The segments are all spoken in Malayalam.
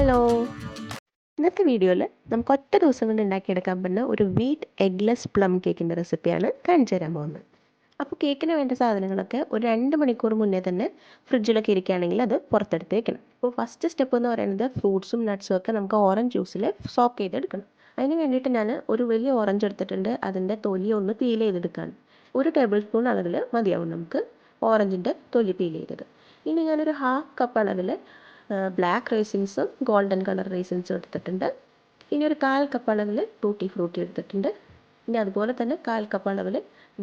ഹലോ. ഇന്നത്തെ വീഡിയോയിൽ നമുക്ക് ഒറ്റ ദിവസം കൊണ്ട് ഉണ്ടാക്കിയെടുക്കാൻ പറ്റുന്ന ഒരു വീറ്റ് എഗ്ലെസ് പ്ലം കേക്കിൻ്റെ റെസിപ്പിയാണ് കാണിച്ചു തരാൻ പോകുന്നത്. അപ്പോൾ കേക്കിന് വേണ്ട സാധനങ്ങളൊക്കെ ഒരു 2 മണിക്കൂർ മുന്നേ തന്നെ ഫ്രിഡ്ജിലൊക്കെ ഇരിക്കുകയാണെങ്കിൽ അത് പുറത്തെടുത്ത് വെക്കണം. അപ്പോൾ ഫസ്റ്റ് സ്റ്റെപ്പ് എന്ന് പറയുന്നത് ഫ്രൂട്ട്സും നട്ട്സും ഒക്കെ നമുക്ക് ഓറഞ്ച് ജ്യൂസിൽ സോക്ക് ചെയ്തെടുക്കണം. അതിന് വേണ്ടിയിട്ട് ഞാൻ ഒരു വലിയ ഓറഞ്ച് എടുത്തിട്ടുണ്ട്. അതിൻ്റെ തൊലി ഒന്ന് പീൽ ചെയ്തെടുക്കുകയാണ്. 1 ടേബിൾ സ്പൂൺ അളവിൽ മതിയാവും നമുക്ക് ഓറഞ്ചിൻ്റെ തൊലി പീൽ ചെയ്തത്. ഇനി ഞാനൊരു ഹാഫ് കപ്പ് അളവിൽ ബ്ലാക്ക് റൈസിൻസും ഗോൾഡൻ കളർ റൈസിൻസും എടുത്തിട്ടുണ്ട്. ഇനി ഒരു 1/4 കപ്പ് അളവിൽ ടൂട്ടി ഫ്രൂട്ടി എടുത്തിട്ടുണ്ട്. ഇനി അതുപോലെ തന്നെ 1/4 കപ്പ് അളവിൽ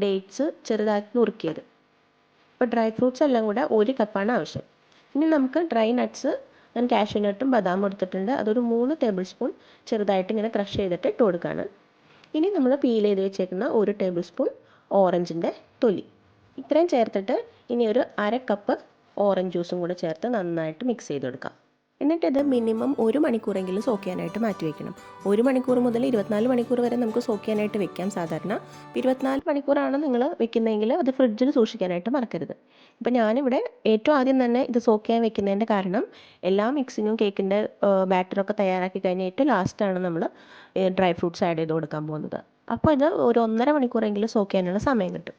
ഡേറ്റ്സ് ചെറുതാക്കി നുറുക്കിയത്. അപ്പോൾ ഡ്രൈ ഫ്രൂട്ട്സ് എല്ലാം കൂടെ 1 കപ്പാണ് ആവശ്യം. ഇനി നമുക്ക് ഡ്രൈ നട്ട്സ്, ഞാൻ കാഷ്യൂ നട്ടും ബദാമും എടുത്തിട്ടുണ്ട്. അതൊരു 3 ടേബിൾ സ്പൂൺ ചെറുതായിട്ട് ഇങ്ങനെ ക്രഷ് ചെയ്തിട്ട് ഇട്ട് കൊടുക്കുകയാണ്. ഇനി നമ്മൾ പീൽ ചെയ്ത് വെച്ചേക്കുന്ന 1 ടേബിൾ സ്പൂൺ ഓറഞ്ചിൻ്റെ തൊലി ഇത്രയും ചേർത്തിട്ട് ഇനി ഒരു 1/2 കപ്പ് ഓറഞ്ച് ജ്യൂസും കൂടെ ചേർത്ത് നന്നായിട്ട് മിക്സ് ചെയ്തെടുക്കാം. എന്നിട്ടിത് മിനിമം 1 മണിക്കൂറെങ്കിലും സോക്ക് ചെയ്യാനായിട്ട് മാറ്റി വയ്ക്കണം. 1 മണിക്കൂർ മുതൽ 24 മണിക്കൂർ വരെ നമുക്ക് സോക്ക് ചെയ്യാനായിട്ട് വെക്കാം സാധാരണ. 24 മണിക്കൂറാണ് നിങ്ങൾ വെക്കുന്നതെങ്കിൽ അത് ഫ്രിഡ്ജിൽ സൂക്ഷിക്കാനായിട്ട് മറക്കരുത്. അപ്പോൾ ഞാനിവിടെ ഏറ്റവും ആദ്യം തന്നെ ഇത് സോക്ക് ചെയ്യാൻ വെക്കുന്നതിൻ്റെ കാരണം എല്ലാ മിക്സിങ്ങും കേക്കിൻ്റെ ബാറ്ററൊക്കെ തയ്യാറാക്കി കഴിഞ്ഞ് ഏറ്റവും ലാസ്റ്റാണ് നമ്മൾ ഡ്രൈ ഫ്രൂട്ട്സ് ആഡ് ചെയ്ത് കൊടുക്കാൻ പോകുന്നത്. അപ്പോൾ ഇത് ഒരു 1.5 മണിക്കൂറെങ്കിലും സോക്ക് ചെയ്യാനുള്ള സമയം കിട്ടും.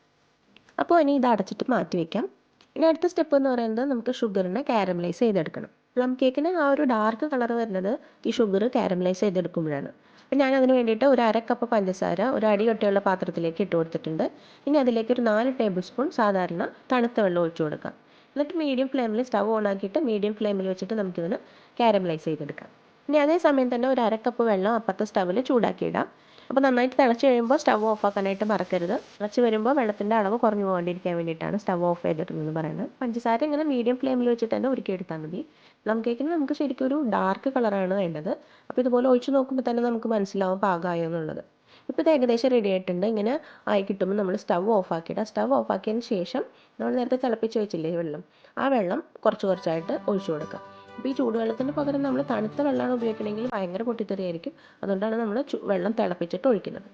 അപ്പോൾ ഇനി ഇത് അടച്ചിട്ട് മാറ്റി വയ്ക്കാം. ഇനി അടുത്ത സ്റ്റെപ്പ് എന്ന് പറയുന്നത് നമുക്ക് ഷുഗറിനെ കാരമലൈസ് ചെയ്തെടുക്കണം. പ്ലം കേക്കിന് ആ ഒരു ഡാർക്ക് കളർ വരുന്നത് ഈ ഷുഗർ കാരമലൈസ് ചെയ്തെടുക്കുമ്പോഴാണ്. അപ്പോൾ ഞാൻ അതിന് വേണ്ടിയിട്ട് ഒരു 1/2 കപ്പ് പഞ്ചസാര ഒരു അടി കട്ടിയുള്ള പാത്രത്തിലേക്ക് ഇട്ട് കൊടുത്തിട്ടുണ്ട്. ഇനി അതിലേക്ക് ഒരു 4 ടേബിൾ സ്പൂൺ സാധാരണ തണുത്ത വെള്ളം ഒഴിച്ചു കൊടുക്കാം. എന്നിട്ട് മീഡിയം ഫ്ലെയിമിൽ സ്റ്റവ് ഓൺ ആക്കിയിട്ട് മീഡിയം ഫ്ലെയിമിൽ വെച്ചിട്ട് നമുക്കിതിന് കാരമലൈസ് ചെയ്തെടുക്കാം. ഇനി അതേ സമയം തന്നെ ഒരു 1/2 കപ്പ് വെള്ളം അപ്പുറത്തെ സ്റ്റവിൽ ചൂടാക്കിയിടാം. അപ്പോൾ നന്നായിട്ട് തിളച്ച് കഴിയുമ്പോൾ സ്റ്റവ് ഓഫ് ആക്കാനായിട്ട് മറക്കരുത്. തിളച്ച് വരുമ്പോൾ വെള്ളത്തിൻ്റെ അളവ് കുറഞ്ഞു പോകാണ്ടിരിക്കാൻ വേണ്ടിയിട്ടാണ് സ്റ്റവ് ഓഫ് ചെയ്തിട്ടുണ്ടെന്ന് പറയുന്നത്. പഞ്ചസാര ഇങ്ങനെ മീഡിയം ഫ്ലെയിമിൽ വെച്ചിട്ട് തന്നെ ഉരുക്കിയെടുത്താൽ മതി. പ്ലം കേക്കിന് നമുക്ക് ശരിക്കും ഒരു ഡാർക്ക് കളറാണ് വേണ്ടത്. അപ്പോൾ ഇതുപോലെ ഒഴിച്ച് നോക്കുമ്പോൾ തന്നെ നമുക്ക് മനസ്സിലാവും പാകമായോ എന്നുള്ളത്. ഇപ്പോൾ ഇത് ഏകദേശം റെഡി ആയിട്ടുണ്ട്. ഇങ്ങനെ ആയി കിട്ടുമ്പോൾ നമ്മൾ സ്റ്റവ് ഓഫ് ആക്കിയിടുക. സ്റ്റവ് ഓഫ് ആക്കിയതിന് ശേഷം നമ്മൾ നേരത്തെ തിളപ്പിച്ച് വെച്ചില്ലേ വെള്ളം, ആ വെള്ളം കുറച്ച് കുറച്ചായിട്ട് ഒഴിച്ചു കൊടുക്കുക. അപ്പോൾ ഈ ചൂടുവെള്ളത്തിന് പകരം നമ്മൾ തണുത്ത വെള്ളമാണ് ഉപയോഗിക്കണമെങ്കിൽ ഭയങ്കര പൊട്ടിത്തെറിയായിരിക്കും. അതുകൊണ്ടാണ് നമ്മൾ വെള്ളം തിളപ്പിച്ചിട്ട് ഒഴിക്കുന്നത്.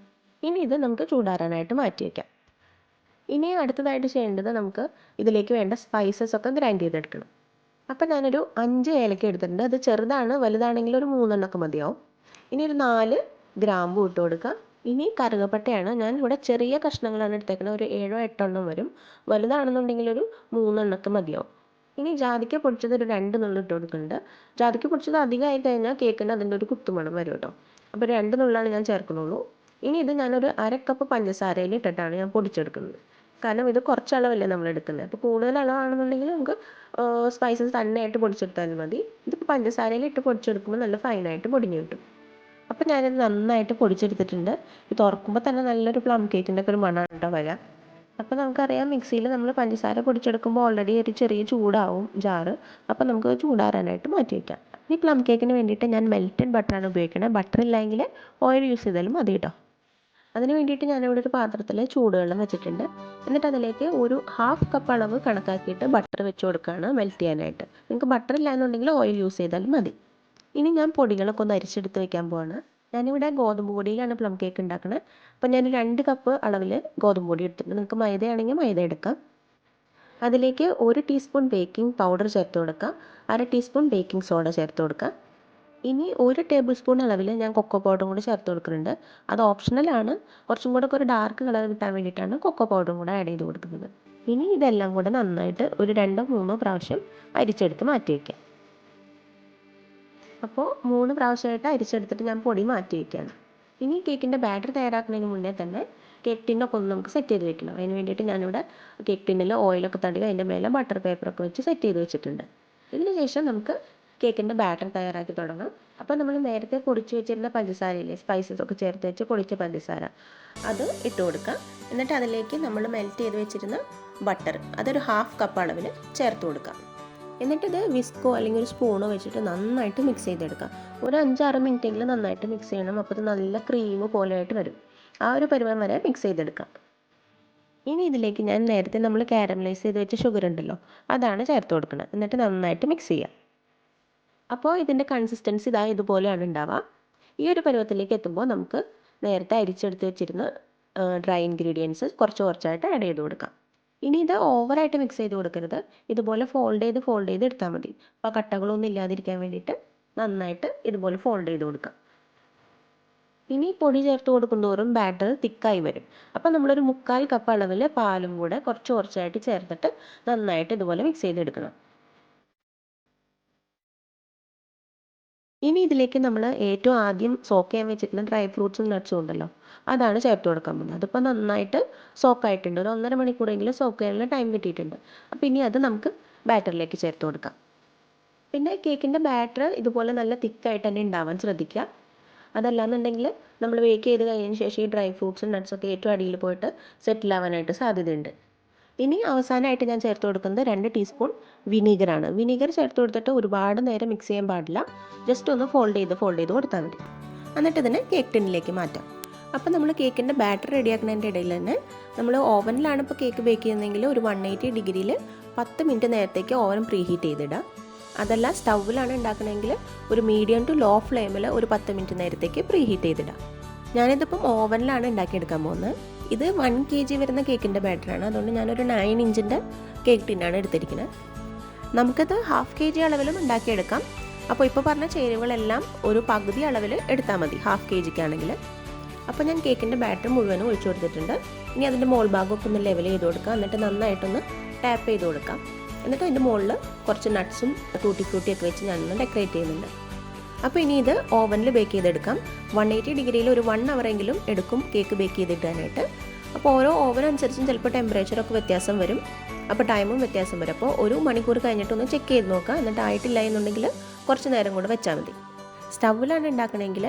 ഇനി ഇത് നമുക്ക് ചൂടാറാനായിട്ട് മാറ്റി വയ്ക്കാം. ഇനി അടുത്തതായിട്ട് ചെയ്യേണ്ടത് നമുക്ക് ഇതിലേക്ക് വേണ്ട സ്പൈസസ് ഒക്കെ ഗ്രൈൻഡ് ചെയ്തെടുക്കണം. അപ്പം ഞാനൊരു 5 ഏലക്ക എടുത്തിട്ടുണ്ട്. അത് ചെറുതാണ്, വലുതാണെങ്കിൽ ഒരു 3 എണ്ണമൊക്കെ മതിയാവും. ഇനി ഒരു 4 ഗ്രാമ്പൂ ഇട്ട് കൊടുക്കുക. ഇനി കറുകപ്പട്ടയാണ്. ഞാൻ ഇവിടെ ചെറിയ കഷ്ണങ്ങളാണ് എടുത്തേക്കുന്നത്. ഒരു 7 8 എണ്ണം വരും. വലുതാണെന്നുണ്ടെങ്കിൽ ഒരു 3 എണ്ണമൊക്കെ മതിയാവും. ഇനി ജാതിക്ക പൊടിച്ചത് ഒരു 2 നുള്ള് ഇട്ട് കൊടുക്കുന്നുണ്ട്. ജാതിക്ക പൊടിച്ചത് അധികമായി കഴിഞ്ഞാൽ കേക്കിന് അതിൻ്റെ ഒരു കുത്തുമണം വരും കേട്ടോ. അപ്പോൾ 2 നുള്ളാണ് ഞാൻ ചേർക്കുന്നുള്ളൂ. ഇനി ഇത് ഞാനൊരു 1/2 കപ്പ് പഞ്ചസാരയിൽ ഇട്ടിട്ടാണ് ഞാൻ പൊടിച്ചെടുക്കുന്നത്. കാരണം ഇത് കുറച്ച് അളവല്ലേ നമ്മൾ എടുക്കുന്നത്. അപ്പോൾ കൂടുതൽ അളവാണെന്നുണ്ടെങ്കിൽ നമുക്ക് സ്പൈസസ് തന്നെയായിട്ട് പൊടിച്ചെടുത്താലും മതി. ഇതിപ്പോൾ പഞ്ചസാരയിൽ ഇട്ട് പൊടിച്ചെടുക്കുമ്പോൾ നല്ല ഫൈനായിട്ട് പൊടിഞ്ഞ് കിട്ടും. അപ്പോൾ ഞാനിത് നന്നായിട്ട് പൊടിച്ചെടുത്തിട്ടുണ്ട്. ഇത് തുറക്കുമ്പോൾ തന്നെ നല്ലൊരു പ്ലം കേക്കിൻ്റെ ഒക്കെ ഒരു മണമാണ് കേട്ടോ വരാം. അപ്പോൾ നമുക്കറിയാം മിക്സിയിൽ നമ്മൾ പഞ്ചസാര പൊടിച്ചെടുക്കുമ്പോൾ ഓൾറെഡി ഒരു ചെറിയ ചൂടാവും ജാറ്. അപ്പോൾ നമുക്ക് ചൂടാറാനായിട്ട് മാറ്റി വയ്ക്കാം. ഈ പ്ലം കേക്കിന് വേണ്ടിയിട്ട് ഞാൻ മെൽറ്റഡ് ബട്ടറാണ് ഉപയോഗിക്കുന്നത്. ബട്ടർ ഇല്ലെങ്കിൽ ഓയിൽ യൂസ് ചെയ്താലും മതി കേട്ടോ. അതിന് വേണ്ടിയിട്ട് ഞാനിവിടെ ഒരു പാത്രത്തിൽ ചൂടുവെള്ളം വെച്ചിട്ടുണ്ട്. എന്നിട്ട് അതിലേക്ക് ഒരു 1/2 കപ്പ് അളവ് കണക്കാക്കിയിട്ട് ബട്ടർ വെച്ച് കൊടുക്കുകയാണ് മെൽറ്റ് ചെയ്യാനായിട്ട്. നിങ്ങൾക്ക് ബട്ടർ ഇല്ല എന്നുണ്ടെങ്കിൽ ഓയിൽ യൂസ് ചെയ്താലും മതി. ഇനി ഞാൻ പൊടികളൊക്കെ ഒന്ന് അരിച്ചെടുത്ത് വെക്കാൻ പോവാണ്. ഞാനിവിടെ ഗോതമ്പ് പൊടിയിലാണ് പ്ലം കേക്ക് ഉണ്ടാക്കുന്നത്. അപ്പോൾ ഞാൻ 2 കപ്പ് അളവിൽ ഗോതമ്പ് പൊടി എടുത്തിട്ടുണ്ട്. നിങ്ങൾക്ക് മൈദയാണെങ്കിൽ മൈദ എടുക്കാം. അതിലേക്ക് 1 ടീസ്പൂൺ ബേക്കിംഗ് പൗഡർ ചേർത്ത് കൊടുക്കാം. 1/2 ടീസ്പൂൺ ബേക്കിംഗ് സോഡ ചേർത്ത് കൊടുക്കാം. ഇനി 1 ടേബിൾ സ്പൂൺ അളവിൽ ഞാൻ കൊക്കോ പൗഡറും കൂടി ചേർത്ത് കൊടുക്കുന്നുണ്ട്. അത് ഓപ്ഷണലാണ്. കുറച്ചും കൂടെ ഒരു ഡാർക്ക് കളർ കിട്ടാൻ വേണ്ടിയിട്ടാണ് കൊക്കോ പൗഡറും കൂടെ ആഡ് ചെയ്ത് കൊടുക്കുന്നത്. ഇനി ഇതെല്ലാം കൂടെ നന്നായിട്ട് ഒരു 2 3 പ്രാവശ്യം അരിച്ചെടുത്ത് മാറ്റി വയ്ക്കാം. അപ്പോൾ 3 പ്രാവശ്യമായിട്ട് അരിച്ചെടുത്തിട്ട് ഞാൻ പൊടി മാറ്റി വയ്ക്കുകയാണ്. ഇനി കേക്കിൻ്റെ ബാറ്റർ തയ്യാറാക്കുന്നതിന് മുന്നേ തന്നെ കേക്ക് ടിന്നൊക്കെ ഒന്ന് നമുക്ക് സെറ്റ് ചെയ്ത് വെക്കണം. അതിന് വേണ്ടിയിട്ട് ഞാനിവിടെ കേക്ക് ടിന്നിൽ ഓയിലൊക്കെ തടവി അതിൻ്റെ മേലെ ബട്ടർ പേപ്പറൊക്കെ വെച്ച് സെറ്റ് ചെയ്ത് വെച്ചിട്ടുണ്ട്. ഇതിന് ശേഷം നമുക്ക് കേക്കിൻ്റെ ബാറ്റർ തയ്യാറാക്കി തുടങ്ങാം. അപ്പോൾ നമ്മൾ നേരത്തെ പൊടിച്ച് വെച്ചിരുന്ന പഞ്ചസാരയില്ലേ, സ്പൈസസ് ഒക്കെ ചേർത്ത് വെച്ച് പൊടിച്ച പഞ്ചസാര അത് ഇട്ട് കൊടുക്കാം. എന്നിട്ട് അതിലേക്ക് നമ്മൾ മെൽറ്റ് ചെയ്ത് വെച്ചിരുന്ന ബട്ടർ അതൊരു 1/2 കപ്പ് അളവിൽ ചേർത്ത് കൊടുക്കാം. എന്നിട്ടിത് വിസ്കോ അല്ലെങ്കിൽ ഒരു സ്പൂണോ വെച്ചിട്ട് നന്നായിട്ട് മിക്സ് ചെയ്തെടുക്കാം. ഒരു 5-6 മിനിറ്റെങ്കിലും നന്നായിട്ട് മിക്സ് ചെയ്യണം. അപ്പോൾ ഇത് നല്ല ക്രീം പോലെയായിട്ട് വരും. ആ ഒരു പരുവം വരെ മിക്സ് ചെയ്തെടുക്കാം. ഇനി ഇതിലേക്ക് ഞാൻ നേരത്തെ നമ്മൾ കാരമലൈസ് ചെയ്ത് വെച്ച ഷുഗർ ഉണ്ടല്ലോ, അതാണ് ചേർത്ത് കൊടുക്കുന്നത്. എന്നിട്ട് നന്നായിട്ട് മിക്സ് ചെയ്യാം. അപ്പോൾ ഇതിൻ്റെ കൺസിസ്റ്റൻസി ഇതുപോലെയാണ് ഉണ്ടാവുക. ഈ ഒരു പരുവത്തിലേക്ക് എത്തുമ്പോൾ നമുക്ക് നേരത്തെ അരിച്ചെടുത്ത് വെച്ചിരുന്ന ഡ്രൈ ഇൻഗ്രീഡിയൻസ് കുറച്ച് കുറച്ചായിട്ട് ആഡ് ചെയ്ത് കൊടുക്കാം. ഇനി ഇത് ഓവറായിട്ട് മിക്സ് ചെയ്ത് കൊടുക്കരുത്. ഇതുപോലെ ഫോൾഡ് ചെയ്ത് എടുത്താൽ മതി. അപ്പോൾ കട്ടകളൊന്നും ഇല്ലാതിരിക്കാൻ വേണ്ടിയിട്ട് നന്നായിട്ട് ഇതുപോലെ ഫോൾഡ് ചെയ്ത് കൊടുക്കാം. ഇനി പൊടി ചേർത്ത് കൊടുക്കുന്തോറും ബാറ്റർ തിക്കായി വരും. അപ്പോൾ നമ്മളൊരു 3/4 കപ്പ് അളവിൽ പാലും കൂടെ കുറച്ച് കുറച്ചായിട്ട് ചേർത്തിട്ട് നന്നായിട്ട് ഇതുപോലെ മിക്സ് ചെയ്തെടുക്കണം. ഇനി ഇതിലേക്ക് നമ്മൾ ഏറ്റവും ആദ്യം സോക്ക് ചെയ്യാൻ വെച്ചിട്ടുള്ള ഡ്രൈ ഫ്രൂട്ട്സും നട്ട്സും ഉണ്ടല്ലോ, അതാണ് ചേർത്ത് കൊടുക്കാൻ പോകുന്നത്. അതിപ്പോൾ നന്നായിട്ട് സോക്കായിട്ടുണ്ട്. ഒരു 1.5 മണിക്കൂറെങ്കിലും സോക്ക് ചെയ്യാനുള്ള ടൈം കിട്ടിയിട്ടുണ്ട്. അപ്പോൾ ഇനി അത് നമുക്ക് ബാറ്ററിലേക്ക് ചേർത്ത് കൊടുക്കാം. പിന്നെ കേക്കിൻ്റെ ബാറ്റർ ഇതുപോലെ നല്ല തിക്കായിട്ട് തന്നെ ഉണ്ടാവാൻ ശ്രദ്ധിക്കുക. അതല്ലാന്നുണ്ടെങ്കിൽ നമ്മൾ ബേക്ക് ചെയ്ത് കഴിഞ്ഞതിന് ശേഷം ഈ ഡ്രൈ ഫ്രൂട്ട്സും നട്ട്സൊക്കെ ഏറ്റവും അടിയിൽ പോയിട്ട് സെറ്റിൽ ആവാനായിട്ട് സാധ്യതയുണ്ട്. ഇനി അവസാനമായിട്ട് ഞാൻ ചേർത്ത് കൊടുക്കുന്നത് 2 ടീസ്പൂൺ വിനീഗറാണ്. വിനീഗർ ചേർത്ത് കൊടുത്തിട്ട് ഒരുപാട് നേരം മിക്സ് ചെയ്യാൻ പാടില്ല. ജസ്റ്റ് ഒന്ന് ഫോൾഡ് ചെയ്ത് കൊടുത്താൽ മതി. എന്നിട്ട് ഇതിനെ കേക്ക് ടിന്നിലേക്ക് മാറ്റാം. അപ്പോൾ നമ്മൾ കേക്കിൻ്റെ ബാറ്റർ റെഡിയാക്കുന്നതിൻ്റെ ഇടയിൽ തന്നെ നമ്മൾ ഓവനിലാണ് ഇപ്പോൾ കേക്ക് ബേക്ക് ചെയ്യുന്നതെങ്കിൽ ഒരു 180 ഡിഗ്രിയിൽ 10 മിനിറ്റ് നേരത്തേക്ക് ഓവൻ പ്രീ ഹീറ്റ് ചെയ്തിടുക. അതല്ല സ്റ്റൗവിലാണ് ഉണ്ടാക്കണമെങ്കിൽ ഒരു മീഡിയം ടു ലോ ഫ്ലെയിമിൽ ഒരു 10 മിനിറ്റ് നേരത്തേക്ക് പ്രീ ഹീറ്റ് ചെയ്തിടാം. ഞാനിതിപ്പം ഓവനിലാണ് ഉണ്ടാക്കിയെടുക്കാൻ പോകുന്നത്. ഇത് 1 kg വരുന്ന കേക്കിൻ്റെ ബാറ്ററാണ്. അതുകൊണ്ട് ഞാനൊരു 9 ഇഞ്ചിൻ്റെ കേക്ക് ടിന്നാണ് എടുത്തിരിക്കുന്നത്. നമുക്കത് 1/2 kg അളവിലും ഉണ്ടാക്കിയെടുക്കാം. അപ്പോൾ ഇപ്പോൾ പറഞ്ഞ ചേരുവകളെല്ലാം ഒരു പകുതി അളവിൽ എടുത്താൽ മതി 1/2 kgക്കാണെങ്കിൽ. അപ്പോൾ ഞാൻ കേക്കിൻ്റെ ബാറ്റർ മുഴുവനും ഒഴിച്ചു കൊടുത്തിട്ടുണ്ട്. ഇനി അതിൻ്റെ മോൾ ഭാഗമൊക്കെ ഒന്ന് ലെവൽ ചെയ്ത് കൊടുക്കുക. എന്നിട്ട് നന്നായിട്ടൊന്ന് ടാപ്പ് ചെയ്ത് കൊടുക്കാം. എന്നിട്ട് അതിൻ്റെ മുകളിൽ കുറച്ച് നട്ട്സും ടൂട്ടി ഫ്രൂട്ടിയൊക്കെ വെച്ച് ഞാനൊന്ന് ഡെക്കറേറ്റ് ചെയ്യുന്നുണ്ട്. അപ്പോൾ ഇനി ഇത് ഓവനിൽ ബേക്ക് ചെയ്തെടുക്കാം. 180 ഡിഗ്രിയിൽ ഒരു 1 അവറെങ്കിലും എടുക്കും കേക്ക് ബേക്ക് ചെയ്തിടാനായിട്ട്. അപ്പോൾ ഓരോ ഓവൻ അനുസരിച്ചും ചിലപ്പോൾ ടെമ്പറേച്ചറൊക്കെ വ്യത്യാസം വരും. അപ്പോൾ ടൈമും വ്യത്യാസം വരും. അപ്പോൾ ഒരു മണിക്കൂർ കഴിഞ്ഞിട്ടൊന്ന് ചെക്ക് ചെയ്ത് നോക്കുക. എന്നിട്ട് ആയിട്ടില്ല എന്നുണ്ടെങ്കിൽ കുറച്ച് നേരം കൂടെ വെച്ചാൽ മതി. സ്റ്റൗവിലാണ് ഉണ്ടാക്കണമെങ്കിൽ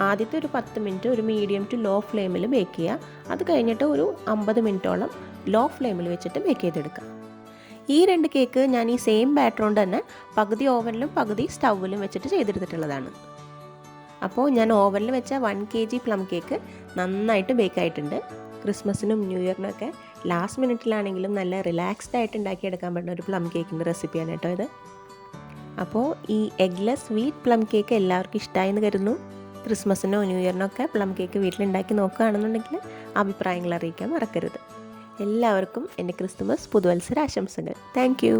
ആദ്യത്തെ ഒരു 10 മിനിറ്റ് ഒരു മീഡിയം ടു ലോ ഫ്ലെയിമിൽ ബേക്ക് ചെയ്യുക. അത് കഴിഞ്ഞിട്ട് ഒരു 50 മിനിറ്റോളം ലോ ഫ്ലെയിമിൽ വെച്ചിട്ട് ബേക്ക് ചെയ്തെടുക്കുക. ഈ 2 കേക്ക് ഞാൻ ഈ സെയിം ബാറ്റർ കൊണ്ട് തന്നെ പകുതി ഓവനിലും പകുതി സ്റ്റൗവിലും വെച്ചിട്ട് ചെയ്തെടുത്തിട്ടുള്ളതാണ്. അപ്പോൾ ഞാൻ ഓവനിൽ വെച്ച 1 kg പ്ലം കേക്ക് നന്നായിട്ട് ബേക്ക് ആയിട്ടുണ്ട്. ക്രിസ്മസിനും ന്യൂ ഇയറിനൊക്കെ ലാസ്റ്റ് മിനിറ്റിലാണെങ്കിലും നല്ല റിലാക്സ്ഡ് ആയിട്ട് ഉണ്ടാക്കിയെടുക്കാൻ പറ്റുന്ന ഒരു പ്ലം കേക്കിൻ്റെ റെസിപ്പിയാണ് കേട്ടോ ഇത്. അപ്പോൾ ഈ എഗ്ലെസ് സ്വീറ്റ് പ്ലം കേക്ക് എല്ലാവർക്കും ഇഷ്ടമായെന്ന് കരുതുന്നു. ക്രിസ്മസിനോ ന്യൂ ഇയറിനൊക്കെ പ്ലം കേക്ക് വീട്ടിലുണ്ടാക്കി നോക്കുകയാണെന്നുണ്ടെങ്കിൽ അഭിപ്രായങ്ങൾ അറിയിക്കാൻ മറക്കരുത്. എല്ലാവർക്കും എൻ്റെ ക്രിസ്തുമസ് പുതുവത്സര ആശംസകൾ. Thank you.